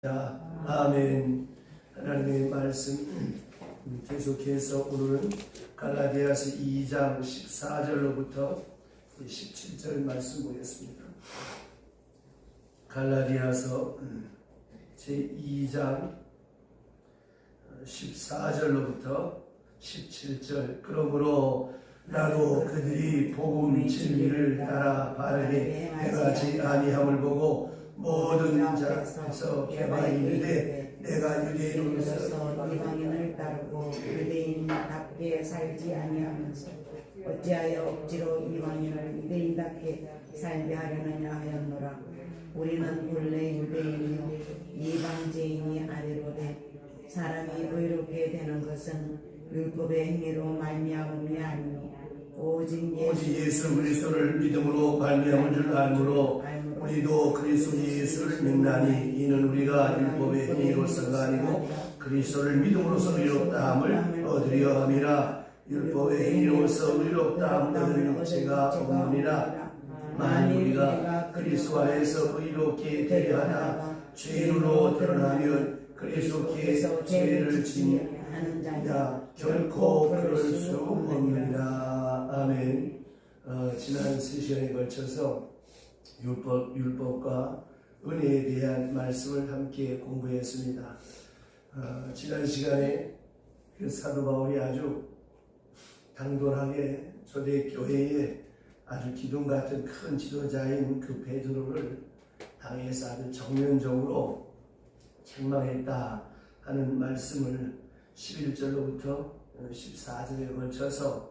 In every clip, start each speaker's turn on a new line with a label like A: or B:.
A: 아멘. 하나님의 말씀 계속해서 오늘은 갈라디아서 2장 14절로부터 17절 말씀 보겠습니다. 갈라디아서 제2장 14절로부터 17절. 그러므로 나도 그들이 복음 진리를 따라 바르게 행하지 아니함을 보고 모든 자에서 개방이 이르되 내가 유대인으로서
B: 이방인을 따르고 유대인답게 살지 아니하면서 어찌하여 억지로 이방인을 유대인답게 살게 하려느냐 하였노라. 우리는 본래 유대인이요 이방제인이 아니로되 사람이 의롭게 되는 것은 율법의 행위로 말미암음이 아니요 오직
A: 예수 그리스도를 믿음으로 말미암은 줄 알므로 우리도 그리스도 예수를 믿나니 이는 우리가 율법의 행위로서가 아니고 그리스도를 믿음으로써 의롭다함을 얻으려 함이라. 율법의 행위로서 의롭다함을 얻을 죄가 없느니라. 만일 우리가 그리스도 안에서 의롭게 되려 하나 죄인으로 드러나면 그리스도께서 죄를 지니하는 자 결코 그럴 수 없느니라. 아멘. 지난 3시간에 걸쳐서 율법과 은혜에 대한 말씀을 함께 공부했습니다. 지난 시간에 그 사도 바울이 아주 당돌하게 초대교회에 아주 기둥 같은 큰 지도자인 그 베드로를 당해서 아주 정면적으로 책망했다 하는 말씀을 11절로부터 14절에 걸쳐서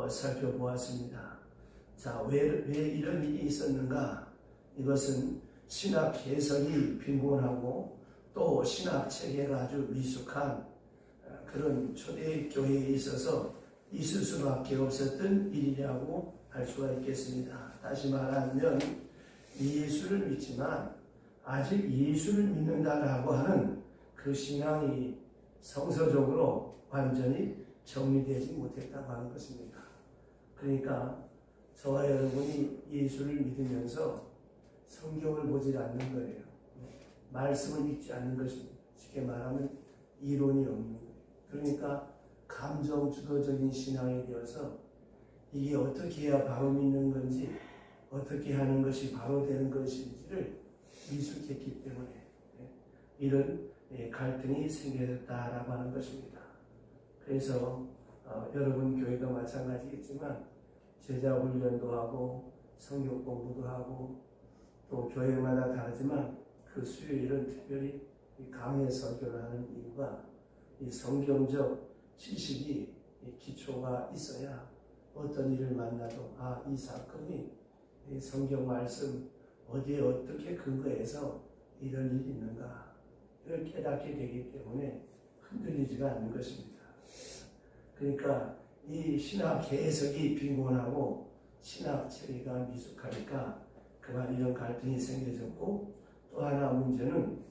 A: 살펴보았습니다. 자, 왜 이런 일이 있었는가? 이것은 신학 해석이 빈곤하고 또 신학 체계가 아주 미숙한 그런 초대교회에 있어서 있을 수밖에 없었던 일이라고 할 수가 있겠습니다. 다시 말하면 예수를 믿지만 아직 예수를 믿는다라고 하는 그 신앙이 성서적으로 완전히 정리되지 못했다고 하는 것입니다. 그러니까 저와 여러분이 예수를 믿으면서 성경을 보지 않는 거예요. 말씀을 읽지 않는 것입니다. 쉽게 말하면 이론이 없는 거예요. 그러니까 감정 주도적인 신앙이 되어서 이게 어떻게 해야 바로 믿는 건지 어떻게 하는 것이 바로 되는 것인지를 미숙했기 때문에 이런 갈등이 생겼다라고 하는 것입니다. 그래서 여러분 교회도 마찬가지겠지만 제자 훈련도 하고 성경 공부도 하고 또 교회마다 다르지만 그 수요일은 특별히 강해 설교를 하는 이유가 이 성경적 지식이 기초가 있어야 어떤 일을 만나도 이 사건이 이 성경 말씀 어디에 어떻게 근거해서 이런 일이 있는가 이걸 깨닫게 되기 때문에 흔들리지가 않는 것입니다. 그러니까 이 신학 해석이 빈곤하고 신학 체계가 미숙하니까 그만 이런 갈등이 생겨졌고, 또 하나 문제는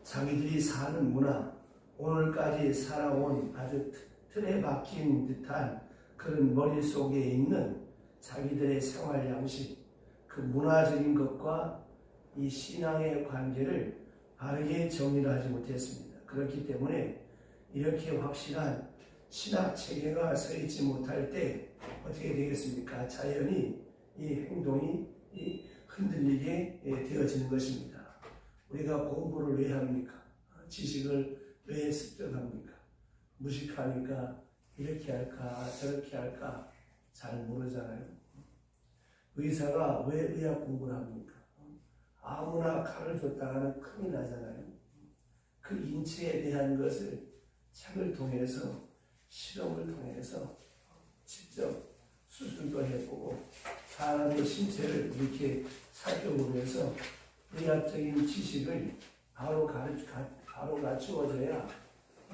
A: 자기들이 사는 문화, 오늘까지 살아온 아주 틀에 박힌 듯한 그런 머릿속에 있는 자기들의 생활 양식, 그 문화적인 것과 이 신앙의 관계를 바르게 정리를 하지 못했습니다. 그렇기 때문에 이렇게 확실한 신학 체계가 서 있지 못할 때 어떻게 되겠습니까? 자연히 이 행동이 흔들리게 되어지는 것입니다. 우리가 공부를 왜 합니까? 지식을 왜 습득합니까? 무식하니까 이렇게 할까 저렇게 할까 잘 모르잖아요. 의사가 왜 의학 공부를 합니까? 아무나 칼을 줬다가는 큰일 나잖아요. 그 인체에 대한 것을 책을 통해서 실험을 통해서 직접 수술도 해보고 사람의 신체를 이렇게 살펴보면서 의학적인 지식을 바로 갖추어져야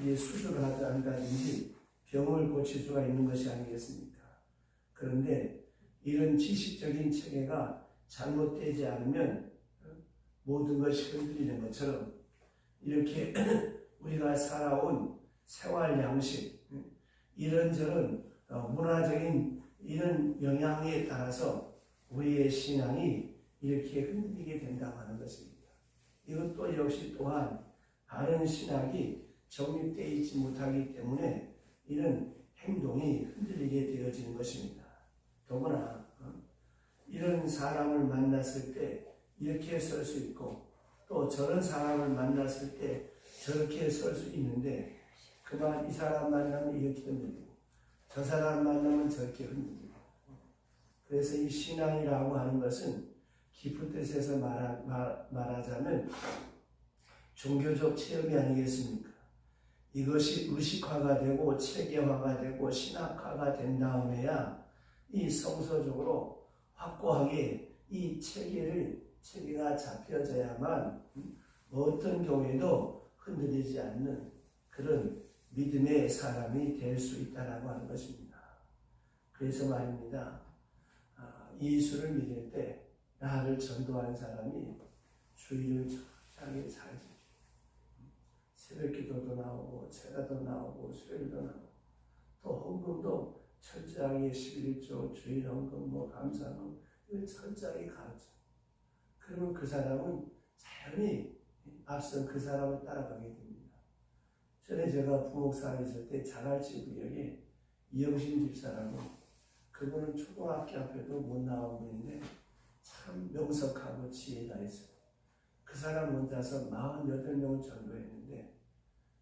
A: 이제 수술을 한다든지 병을 고칠 수가 있는 것이 아니겠습니까? 그런데 이런 지식적인 체계가 잘못되지 않으면 모든 것이 흔들리는 것처럼 이렇게 우리가 살아온 생활 양식, 이런저런 문화적인 이런 영향에 따라서 우리의 신앙이 이렇게 흔들리게 된다고 하는 것입니다. 이것도 역시 또한 바른 신학이 정립되어 있지 못하기 때문에 이런 행동이 흔들리게 되어지는 것입니다. 더구나 이런 사람을 만났을 때 이렇게 설 수 있고 또 저런 사람을 만났을 때 저렇게 설 수 있는데 그만 이 사람 만나면 이렇게 흔들리고 저 사람 만나면 저렇게 흔들리고 그래서 이 신앙이라고 하는 것은 깊은 뜻에서 말하자면 종교적 체험이 아니겠습니까? 이것이 의식화가 되고 체계화가 되고 신학화가 된 다음에야 이 성서적으로 확고하게 이 체계가 잡혀져야만 어떤 교회도 흔들리지 않는 그런 믿음의 사람이 될 수 있다라고 하는 것입니다. 그래서 말입니다. 예수를 믿을 때 나를 전도한 사람이 주의를 철저하게 잘 지키고 새벽 기도도 나오고 제사도 나오고 수요일도 나오고 또 헌금도 철저하게 11조 주일 헌금 감사금 이걸 철저하게 가르쳐. 그러면 그 사람은 자연히 앞선 그 사람을 따라가게 됩니다. 전에 제가 부목사에 있을 때 자갈치 구역에 이영신 집사라고 그분은 초등학교 앞에도 못 나온 분인데 참 명석하고 지혜가 있어요. 그 사람 혼자서 48명을 전도했는데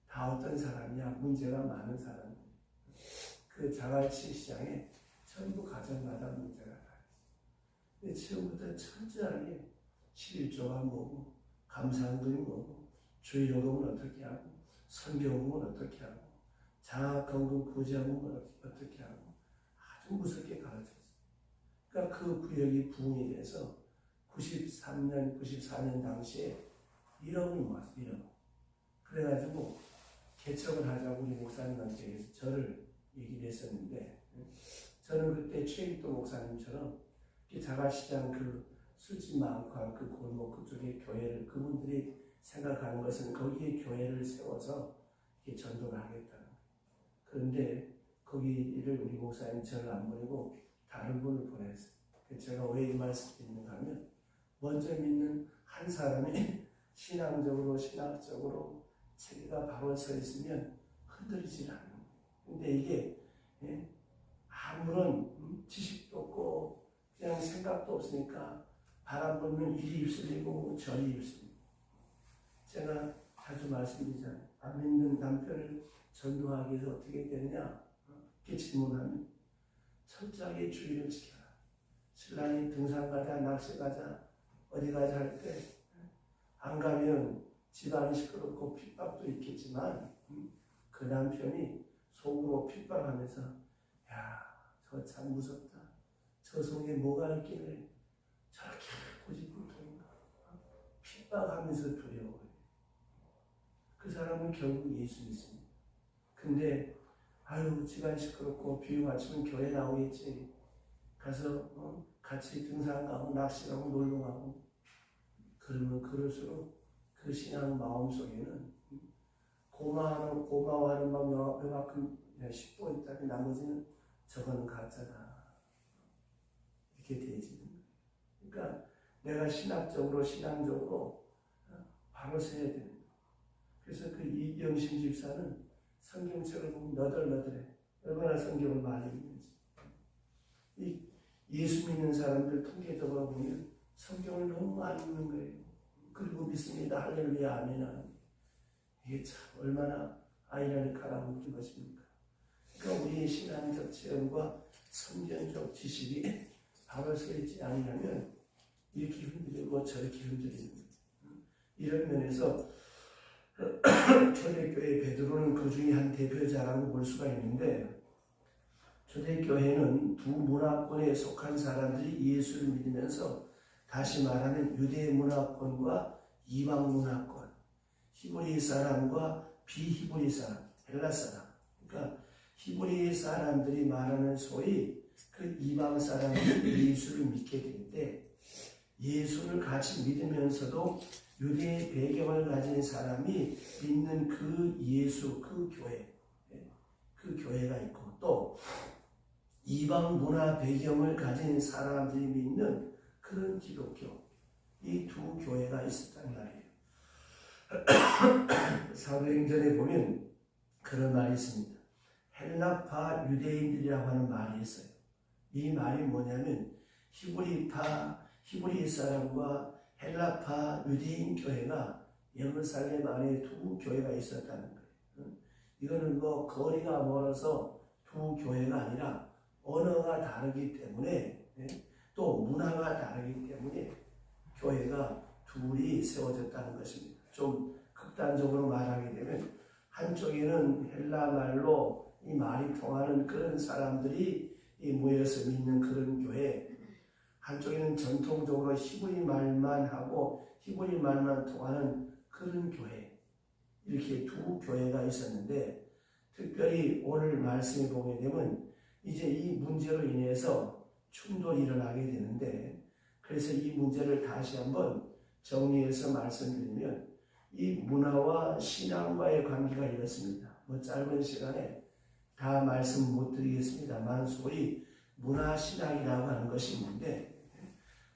A: 다 어떤 사람이야? 문제가 많은 사람이에요. 그 자갈치 시장에 전부 가정마다 문제가 다 있어요. 근데 처음부터 철저하게 11조가 뭐고 감사한금이 뭐고 주일헌금은 어떻게 하고 선교헌금은 어떻게 하고 장학헌금 구제헌금은 어떻게 하고 아주 무섭게 가르쳤어요. 그러니까 그 구역이 부흥이 돼서 93년, 94년 당시에 1억이 모았어요. 1억. 그래가지고 개척을 하자고 우리 목사님한테 저를 얘기를 했었는데 저는 그때 최익도 목사님처럼 자갈시장 그 술집 많고 그 골목 그쪽에 교회를 그분들이 생각하는 것은 거기에 교회를 세워서 전도를 하겠다. 그런데 거기를 우리 목사님 저를 안 보내고 다른 분을 보냈어요. 제가 왜 이 말씀을 드리는가 하면 먼저 믿는 한 사람이 신앙적으로 신학적으로 체계가 바로 서 있으면 흔들리지 않는 거예요. 근데 이게 아무런 지식도 없고 그냥 생각도 없으니까 바람 불면 이리 휩쓸리고 저리 휩쓸리고 제가 자주 말씀드리잖아요. 안 믿는 남편을 전도하기 위해서 어떻게 되느냐 이렇게 질문하면 철저하게 주의를 지켜라. 신랑이 등산 가자 낚시 가자 어디 가자 할 때 안 가면 집안이 시끄럽고 핍박도 있겠지만 그 남편이 속으로 핍박하면서 야, 저 참 무섭다. 저 속에 뭐가 있길래 저렇게 고집불통인가. 핍박하면서 두려워요. 그 사람은 결국 예수 믿습니다. 근데 아유 집안 시끄럽고 비유 맞추면 교회 나오겠지. 가서 같이 등산 가고 낚시 가고 놀러 가고 그러면 그럴수록 그 신앙 마음 속에는 고마워하는 마음 요만큼 10보 있다면 나머지는 저거는 가짜다. 이렇게 되어지는 거예요. 그러니까 내가 신앙적으로 바로 서야 되는 거예요. 그래서 그 이영신 집사는 성경책을 보면 너덜너덜해. 얼마나 성경을 많이 읽는지. 이 예수 믿는 사람들 통계적으로 보면 성경을 너무 많이 읽는 거예요. 그리고 믿습니다. 할렐루야 아멘. 이게 참 얼마나 아이러니컬하고 웃긴 것입니까? 그러니까 우리의 신앙적 체험과 성경적 지식이 바로 서 있지 않으면 이렇게 흔들리고 저렇게 흔들리는 거예요. 이런 면에서 초대교회 베드로는 그 중에 한 대표자라고 볼 수가 있는데 초대교회는 두 문화권에 속한 사람들이 예수를 믿으면서 다시 말하면 유대 문화권과 이방 문화권, 히브리 사람과 비히브리 사람, 헬라 사람. 그러니까 히브리 사람들이 말하는 소위 그 이방 사람들이 예수를 믿게 될 때 예수를 같이 믿으면서도 유대의 배경을 가진 사람이 믿는 그 예수, 그 교회가 있고 또 이방 문화 배경을 가진 사람들이 믿는 그런 기독교, 이 두 교회가 있었단 말이에요. 사도행전에 보면 그런 말이 있습니다. 헬라파 유대인들이라고 하는 말이 있어요. 이 말이 뭐냐면 히브리 사람과 헬라파 유대인 교회가 예루살렘 안에 두 교회가 있었다는 거예요. 이거는 뭐 거리가 멀어서 두 교회가 아니라 언어가 다르기 때문에 또 문화가 다르기 때문에 교회가 둘이 세워졌다는 것입니다. 좀 극단적으로 말하게 되면 한쪽에는 헬라 말로 이 말이 통하는 그런 사람들이 모여서 믿는 그런 교회, 한쪽에는 전통적으로 히브리 말만 하고 히브리 말만 통하는 그런 교회, 이렇게 두 교회가 있었는데 특별히 오늘 말씀에 보게 되면 이제 이 문제로 인해서 충돌이 일어나게 되는데, 그래서 이 문제를 다시 한번 정리해서 말씀드리면 이 문화와 신앙과의 관계가 이렇습니다. 뭐 짧은 시간에 다 말씀 못 드리겠습니다만 소위 문화신학이라고 하는 것이 있는데,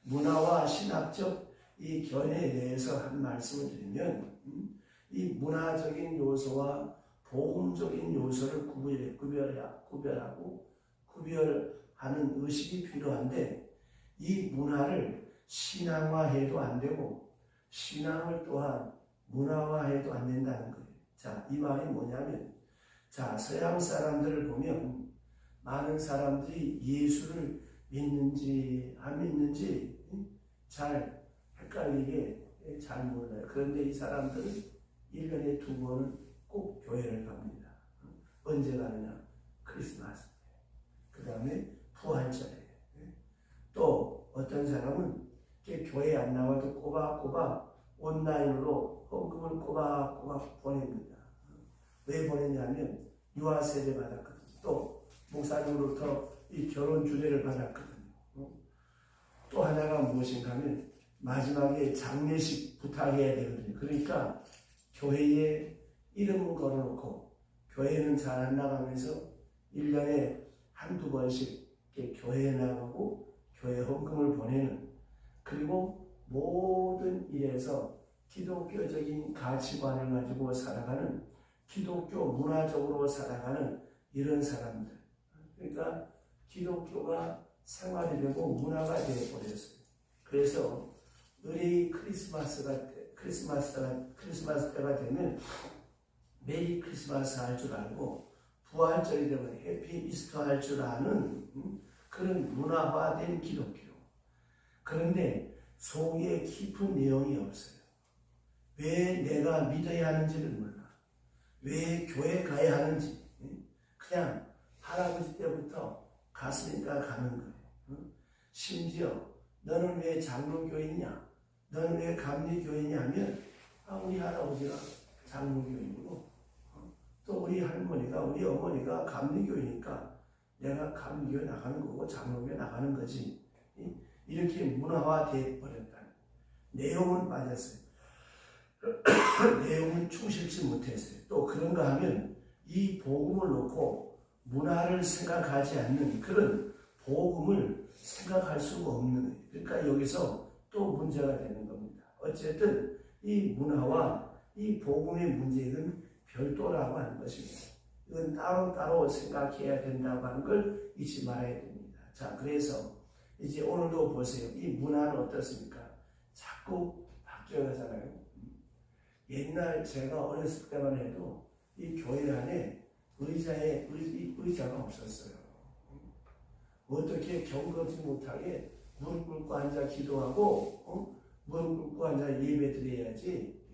A: 문화와 신학적 이 견해에 대해서 한 말씀을 드리면 이 문화적인 요소와 복음적인 요소를 구별하는 의식이 필요한데, 이 문화를 신앙화해도 안 되고 신앙을 또한 문화화해도 안 된다는 거예요. 자, 이 말이 뭐냐면, 자, 서양 사람들을 보면 많은 사람들이 예수를 믿는지 안 믿는지 잘 헷갈리게 잘 몰라요. 그런데 이 사람들은 1년에 2번은 꼭 교회를 갑니다. 언제 가느냐? 크리스마스 때. 그 다음에 부활절에. 또 어떤 사람은 교회 안 나와도 꼬박꼬박 온라인으로 헌금을 꼬박꼬박 보냅니다. 왜 보냈냐면 유아 세례 받았거든요. 또 목사님으로부터 이 결혼 주례를 받았거든요. 또 하나가 무엇인가 하면 마지막에 장례식 부탁해야 되거든요. 그러니까 교회에 이름을 걸어놓고 교회는 잘 안 나가면서 1년에 한두 번씩 교회에 나가고 교회 헌금을 보내는, 그리고 모든 일에서 기독교적인 가치관을 가지고 살아가는, 기독교 문화적으로 살아가는 이런 사람들. 그러니까 기독교가 생활이 되고 문화가 되어버렸어요. 그래서 의뢰의 크리스마스 때가 되면 메리 크리스마스 할 줄 알고, 부활절이 되면 해피 이스터 할 줄 아는 그런 문화화된 기독교. 그런데 속에 깊은 내용이 없어요. 왜 내가 믿어야 하는지를 몰라. 왜 교회 가야 하는지. 그냥 할아버지 때부터 갔으니까 가는 거예요. 심지어 너는 왜 장로교인이냐? 너는 왜 감리교인이냐 하면 우리 할아버지가 장로교인이고 또 우리 할머니가, 우리 어머니가 감리교이니까 내가 감리교에 나가는 거고 장로교에 나가는 거지. 이렇게 문화화되어 버렸다. 내용은 빠졌어요. 내용은 충실치 못했어요. 또 그런가 하면 이 복음을 놓고 문화를 생각하지 않는, 그런 복음을 생각할 수가 없는 거예요. 그러니까 여기서 또 문제가 되는 겁니다. 어쨌든 이 문화와 이 복음의 문제는 별도라고 하는 것입니다. 이건 따로따로 생각해야 된다고 하는 걸 잊지 말아야 됩니다. 자, 그래서 이제 오늘도 보세요. 이 문화는 어떻습니까? 자꾸 바뀌어가잖아요. 옛날 제가 어렸을 때만 해도 이 교회 안에 의자가 없었어요. 어떻게 경건지 못하게 무릎 꿇고 앉아 기도하고 무릎 꿇고 앉아 예배 드려야지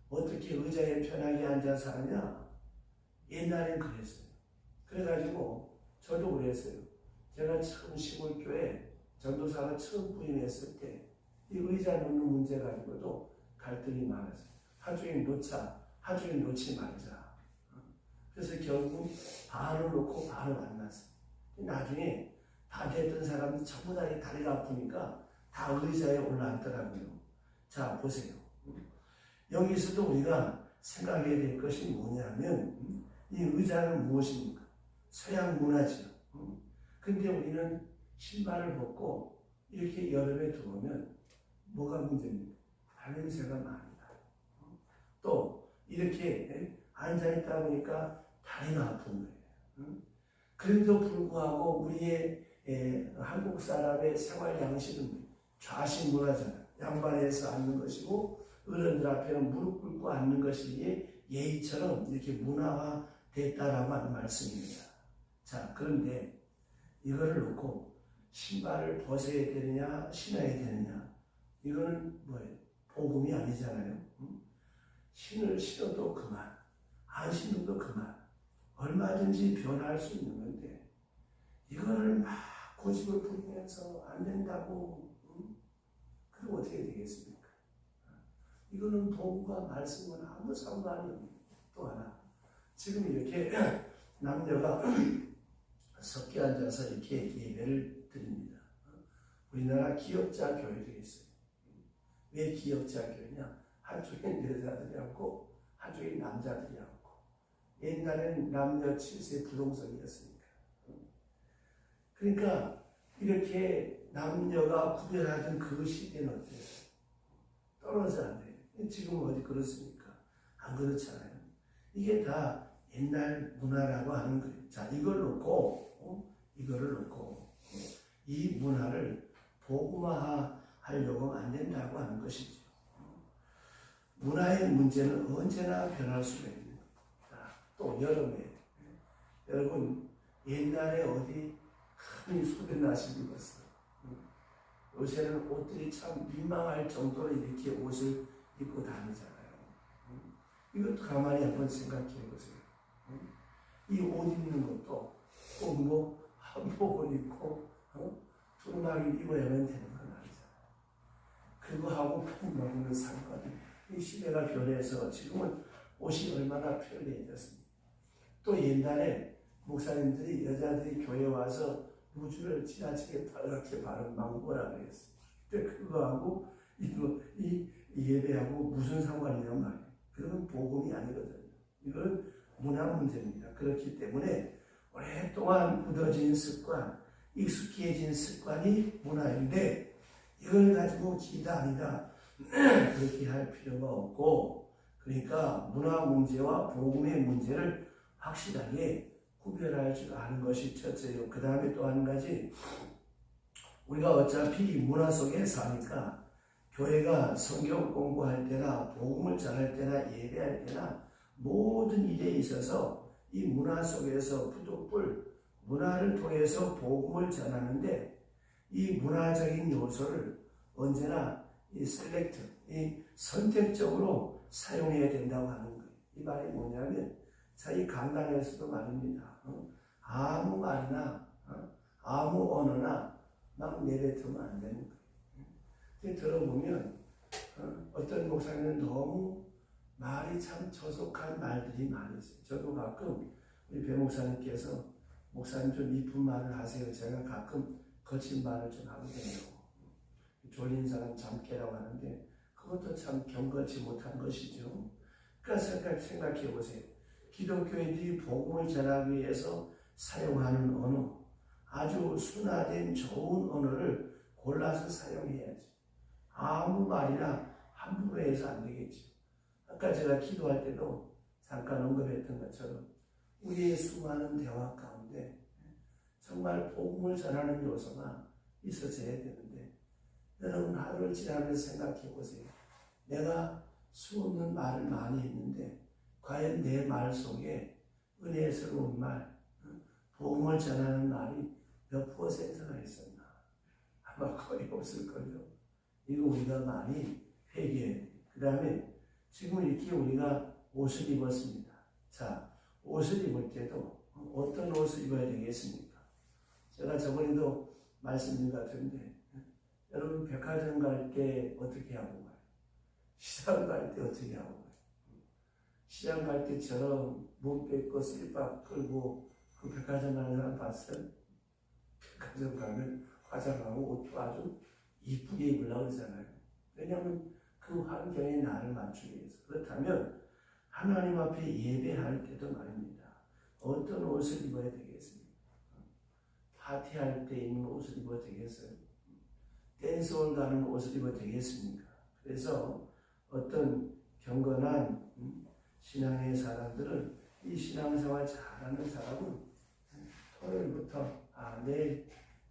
A: 어떻게 의자에 편하게 앉아서 하냐. 옛날엔 그랬어요. 그래가지고 저도 그랬어요. 제가 처음 시골교회 전도사가 처음 부임했을 때 이 의자 놓는 문제 가지고도 갈등이 많았어요. 하주인 놓자, 하주인 놓지 말자. 그래서 결국 반을 놓고 반을 안 놨어요. 나중에 다 됐던 사람들 전부 다 다리가 아프니까 다 의자에 올라앉더라고요. 자, 보세요. 여기서도 우리가 생각해야 될 것이 뭐냐면 이 의자는 무엇입니까? 서양 문화죠. 근데 우리는 신발을 벗고 이렇게 여름에 들어오면 뭐가 문제입니까? 발냄새가 많이 나요. 또 이렇게 앉아있다 보니까 다리가 아픈 거예요. 그래도 불구하고 우리의 한국 사람의 생활 양식은 좌식문화잖아요. 양반에서 앉는 것이고 어른들 앞에는 무릎 꿇고 앉는 것이 예의처럼 이렇게 문화화됐다라고 하는 말씀입니다. 자, 그런데 이거를 놓고 신발을 벗어야 되느냐 신어야 되느냐 이거는 뭐예요? 복음이 아니잖아요. 신을 신어도 그만, 안 신어도 그만. 얼마든지 변할 수 있는 건데 이거를 막 고집을 부리면서 안 된다고 그럼 어떻게 되겠습니까? 이거는 복음과 말씀은 아무 상관이 없는. 또 하나 지금 이렇게 남녀가 섞여 앉아서 이렇게 예배를 드립니다. 우리나라 기역자 교회도 있어요. 왜 기역자 교회냐? 한쪽엔 여자들이 앉고 한쪽엔 남자들이 앉고. 옛날에는 남녀 7세 부동성이었으니까. 그러니까 이렇게 남녀가 구별하던 그 시대는 어때요? 떨어져 안 돼요. 지금은 어디 그렇습니까? 안 그렇잖아요. 이게 다 옛날 문화라고 하는 거예요. 자, 이거를 놓고 이 문화를 복음화하려고 안 된다고 하는 것이죠. 문화의 문제는 언제나 변할 수가 있는 겁니다. 또 여름에 여러분 옛날에 어디 큰 소변 나시는 것을 요새는 옷들이 참 민망할 정도로 이렇게 옷을 입고 다니잖아요. 이것도 가만히 한번 생각해 보세요. 이 옷 입는 것도 꼭 뭐 한복을 입고 두루마기 입어야만 되는 건 아니잖아요. 그거하고 꼭 먹는 상관이 이 시대가 변해서 지금은 옷이 얼마나 편리해졌습니다. 또 옛날에 목사님들이 여자들이 교회 와서 무주를 지나치게 빨갛게 바른 망고라 그랬어요. 근데 그거하고 이 예배하고 무슨 상관이란 말이에요. 그건 복음이 아니거든요. 이건 문화 문제입니다. 그렇기 때문에 오랫동안 굳어진 습관, 익숙해진 습관이 문화인데 이걸 가지고 기다 아니다 그렇게 할 필요가 없고 그러니까 문화 문제와 복음의 문제를 확실하게 구별할 줄 아는 것이 첫째요. 그 다음에 또 한 가지 우리가 어차피 문화 속에 사니까 교회가 성경 공부할 때나 복음을 전할 때나 예배할 때나 모든 일에 있어서 이 문화 속에서 부득불 문화를 통해서 복음을 전하는데 이 문화적인 요소를 언제나 이 선택적으로 사용해야 된다고 하는 거예요. 이 말이 뭐냐면 자기 강단에서도 말입니다. 아무 말이나 아무 언어나 막 내뱉으면 안 되는 거예요. 근데 들어보면 어떤 목사님은 너무 말이 참 저속한 말들이 많이 있어요. 저도 가끔 우리 배 목사님께서 목사님 좀 이쁜 말을 하세요. 제가 가끔 거친 말을 좀 하거든요. 졸린 사람 잠 깨라고 하는데 그것도 참 경건치 못한 것이죠. 그러니까 생각해 보세요. 기독교인들이 복음을 전하기 위해서 사용하는 언어, 아주 순화된 좋은 언어를 골라서 사용해야지. 아무 말이나 함부로 해서 안 되겠지. 아까 제가 기도할 때도 잠깐 언급했던 것처럼 우리의 수많은 대화 가운데 정말 복음을 전하는 요소가 있어져야 되는데 여러분 하루를 지나면서 생각해 보세요. 내가 수없는 말을 많이 했는데 과연 내 말 속에 은혜스러운 말, 복음을 전하는 말이 몇 퍼센트나 있었나? 아마 거의 없을걸요. 이거 우리가 많이 회개해야 돼요. 그 다음에 지금 이렇게 우리가 옷을 입었습니다. 자, 옷을 입을 때도 어떤 옷을 입어야 되겠습니까? 제가 저번에도 말씀드린 것 같은데 여러분 백화점 갈 때 어떻게 하고 가요? 시장 갈 때 어떻게 하고 가요? 시장 갈 때처럼 몸 뺏고 슬립박 끌고 그 백화점 가는 사람 봤어요? 백화점 가면 화장하고 옷도 아주 이쁘게 입으려고 그러잖아요. 왜냐하면 그 환경에 나를 맞추기 위해서. 그렇다면 하나님 앞에 예배할 때도 말입니다. 어떤 옷을 입어야 되겠습니까? 파티할 때 입는 옷을 입어야 되겠어요? 댄스홀 가는 옷을 입어야 되겠습니까? 그래서 어떤 경건한 신앙의 사람들은 이 신앙생활 잘하는 사람은 토요일부터 내일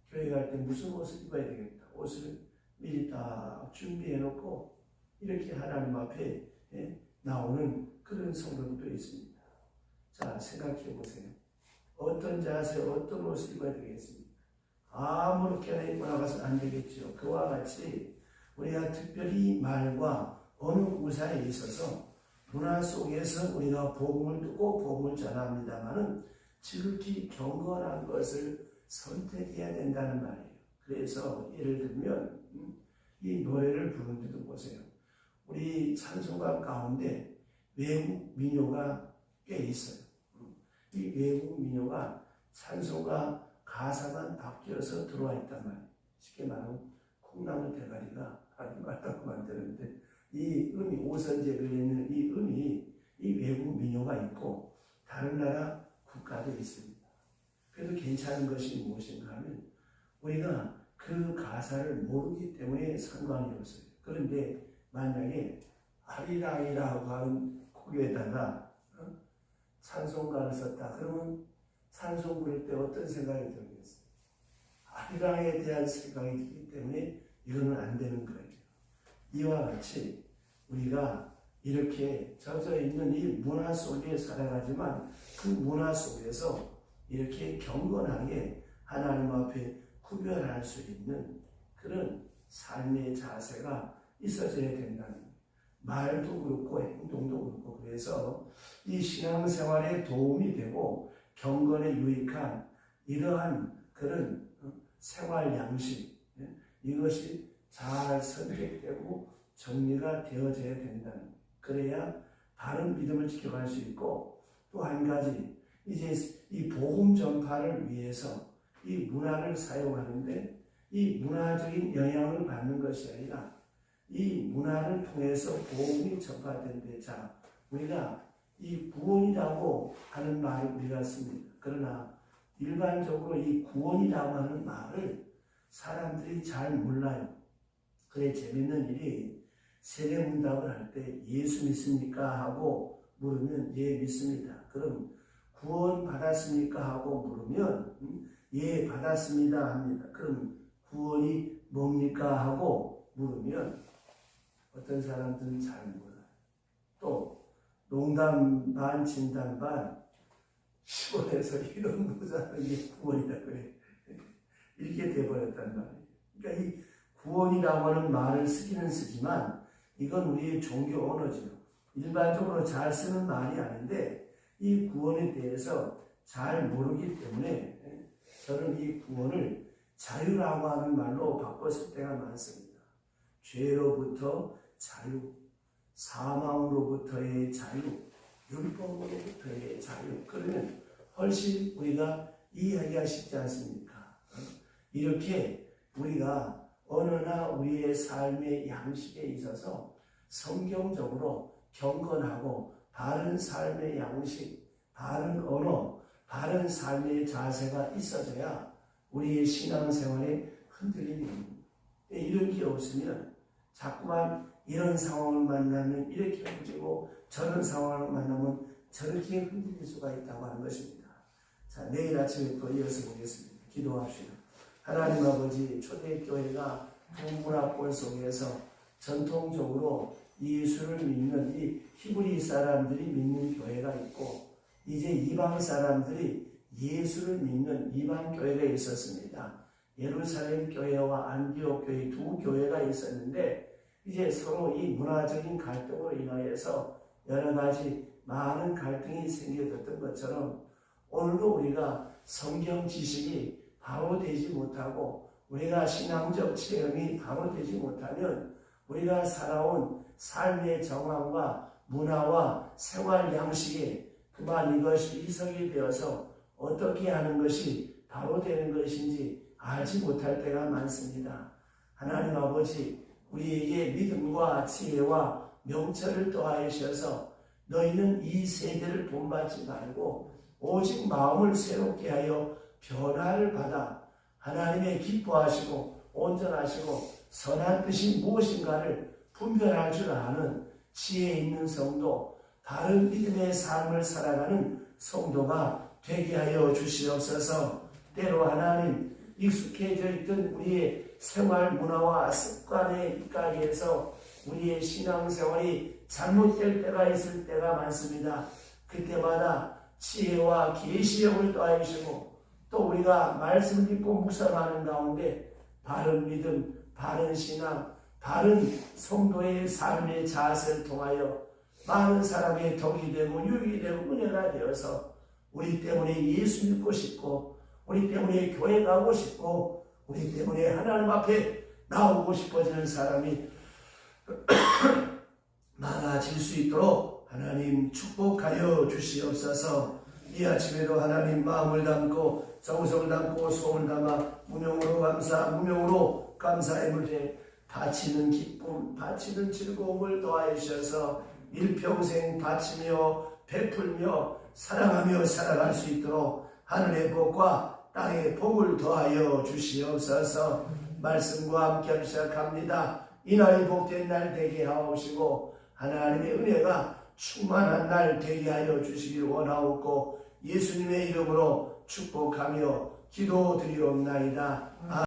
A: 교회 갈 때 무슨 옷을 입어야 되겠다. 옷을 미리 딱 준비해 놓고 이렇게 하나님 앞에 나오는 그런 성도들도 있습니다. 자, 생각해 보세요. 어떤 자세, 어떤 옷을 입어야 되겠습니까? 아무렇게나 입고 나가서 안 되겠죠. 그와 같이 우리가 특별히 말과 어느 우사에 있어서 문화 속에서 우리가 복음을 듣고 복음을 전합니다만은 지극히 경건한 것을 선택해야 된다는 말이에요. 그래서 예를 들면 이 노래를 부르는데도 보세요. 우리 찬송가 가운데 외국 민요가 꽤 있어요. 이 외국 민요가 찬송가 가사만 바뀌어서 들어와 있단 말이에요. 쉽게 말하면 콩나물 대가리가 하는 말하고 만드는데 이 음이 오선지에 걸려있는 이 음이 이 외국 민요가 있고 다른 나라 국가도 있습니다. 그래도 괜찮은 것이 무엇인가 하면 우리가 그 가사를 모르기 때문에 상관이 없어요. 그런데 만약에 아리랑이라고 하는 곡에다가 찬송가를 썼다. 그러면 찬송 부를 때 어떤 생각이 들겠어요? 아리랑에 대한 생각이 들기 때문에 이거는 안 되는 거예요. 이와 같이 우리가 이렇게 젖어 있는 이 문화 속에 살아가지만 그 문화 속에서 이렇게 경건하게 하나님 앞에 구별할 수 있는 그런 삶의 자세가 있어져야 된다는 거예요. 말도 그렇고 행동도 그렇고 그래서 이 신앙생활에 도움이 되고 경건에 유익한 이러한 그런 생활 양식 이것이 잘 선택되고 정리가 되어져야 된다는 거예요. 그래야 바른 믿음을 지켜갈 수 있고 또 한 가지 이제 이 복음 전파를 위해서 이 문화를 사용하는데 이 문화적인 영향을 받는 것이 아니라 이 문화를 통해서 복음이 전파되는데 자 우리가 이 구원이라고 하는 말을 우리가 씁니다. 그러나 일반적으로 이 구원이라고 하는 말을 사람들이 잘 몰라요. 그래 재밌는 일이 세례문답을 할 때 예수 믿습니까? 하고 물으면 예 믿습니다. 그럼 구원 받았습니까? 하고 물으면 예 받았습니다 합니다. 그럼 구원이 뭡니까? 하고 물으면 어떤 사람들은 잘 몰라요. 또 농담 반 진담 반 시골에서 이런 거자는 게 구원이라고 해. 이렇게 돼버렸단 말이에요. 그러니까 이 구원이라고 하는 말을 쓰기는 쓰지만 이건 우리의 종교 언어죠. 일반적으로 잘 쓰는 말이 아닌데 이 구원에 대해서 잘 모르기 때문에 저는 이 구원을 자유라고 하는 말로 바꿨을 때가 많습니다. 죄로부터 자유, 사망으로부터의 자유, 율법으로부터의 자유. 그러면 훨씬 우리가 이해하기가 쉽지 않습니까? 이렇게 우리가 언어나 우리의 삶의 양식에 있어서 성경적으로 경건하고 바른 삶의 양식, 바른 언어, 바른 삶의 자세가 있어져야 우리의 신앙생활에 흔들림이 있습니다. 이런 게 없으면 자꾸만 이런 상황을 만나면 이렇게 흔들리고 저런 상황을 만나면 저렇게 흔들릴 수가 있다고 하는 것입니다. 자, 내일 아침에 또 이어서 보겠습니다. 기도합시다. 하나님 아버지, 초대교회가 동문화권 속에서 전통적으로 예수를 믿는 이 히브리 사람들이 믿는 교회가 있고 이제 이방 사람들이 예수를 믿는 이방 교회가 있었습니다. 예루살렘 교회와 안디옥 교회 두 교회가 있었는데 이제 서로 이 문화적인 갈등으로 인하여서 여러 가지 많은 갈등이 생겨졌던 것처럼 오늘도 우리가 성경 지식이 바로 되지 못하고 우리가 신앙적 체험이 바로 되지 못하면 우리가 살아온 삶의 정황과 문화와 생활 양식에 그만 이것이 이성이 되어서 어떻게 하는 것이 바로 되는 것인지 알지 못할 때가 많습니다. 하나님 아버지, 우리에게 믿음과 지혜와 명철을 더하셔서 너희는 이 세대를 본받지 말고 오직 마음을 새롭게 하여 변화를 받아 하나님의 기뻐하시고 온전하시고 선한 뜻이 무엇인가를 분별할 줄 아는 지혜 있는 성도, 바른 믿음의 삶을 살아가는 성도가 되게 하여 주시옵소서. 때로 하나님 익숙해져 있던 우리의 생활 문화와 습관에 입각해서 우리의 신앙생활이 잘못될 때가 있을 때가 많습니다. 그때마다 지혜와 계시형을 더하시고 또 우리가 말씀을 듣고 묵상하는 가운데 바른 믿음, 바른 신앙, 바른 성도의 삶의 자세를 통하여 많은 사람의 덕이 되고 유익이 되고 은혜가 되어서 우리 때문에 예수 믿고 싶고 우리 때문에 교회 가고 싶고 우리 때문에 하나님 앞에 나오고 싶어지는 사람이 많아질 수 있도록 하나님 축복하여 주시옵소서. 이 아침에도 하나님 마음을 담고 정성을 담고 소원을 담아 무명으로 감사의 물에 바치는 기쁨, 바치는 즐거움을 더하여 주셔서 일평생 바치며 베풀며 사랑하며 살아갈 수 있도록 하늘의 복과 땅의 복을 더하여 주시옵소서. 말씀과 함께 시작합니다. 이날이 복된 날 되게 하옵시고 하나님의 은혜가 충만한 날 되게 하여 주시길 원하옵고 예수님의 이름으로 축복하며 기도드리옵나이다.